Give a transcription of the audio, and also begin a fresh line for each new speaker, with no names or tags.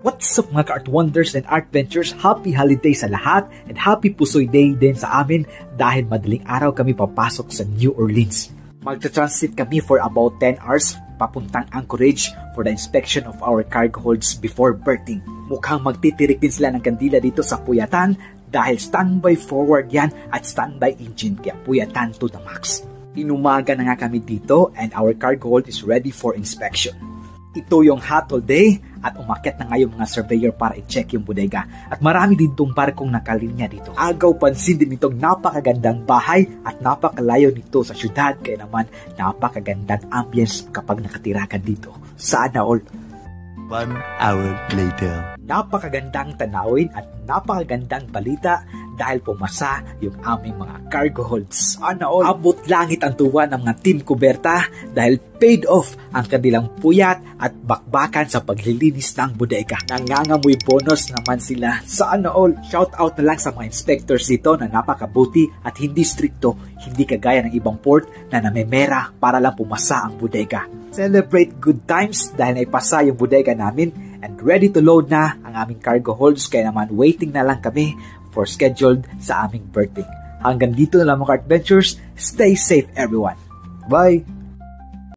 What's up mga ka-Art Wonders and Art Ventures? Happy holiday sa lahat and happy Pusoy Day din sa amin dahil madaling araw kami papasok sa New Orleans. Magta-transit kami for about 10 hours papuntang Anchorage for the inspection of our cargo holds before berthing. Mukhang magtitirik din sila ng kandila dito sa puyatan dahil standby forward yan at standby engine kaya puyatan to the max. Inumaga na nga kami dito and our cargo hold is ready for inspection. Ito yung hot day at umakyat na nga yung mga surveyor para i-check yung bodega. At marami din itong barkong nakalinya dito. Agaw pansin din itong napakagandang bahay at napakalayo nito sa syudad. Kaya naman napakagandang ambience kapag nakatira ka dito. Sana all.
1 hour later.
Napakagandang tanawin at napakagandang balita dahil pumasa yung aming mga cargo holds. Sana all. Abot langit ang tuwa ng mga Team Kuberta dahil paid off ang kanilang puyat at bakbakan sa paglilinis ng bodega. Nangangamoy bonus naman sila. Sana all. Shout out na lang sa mga inspectors dito na napakabuti at hindi stricto, hindi kagaya ng ibang port na namemera para lang pumasa ang bodega. Celebrate good times dahil naipasa yung bodega namin and ready to load na ang aming cargo holds kaya naman waiting na lang kami for scheduled sa aming berthing. Hanggang dito na lang mga Art Ventures. Stay safe everyone. Bye!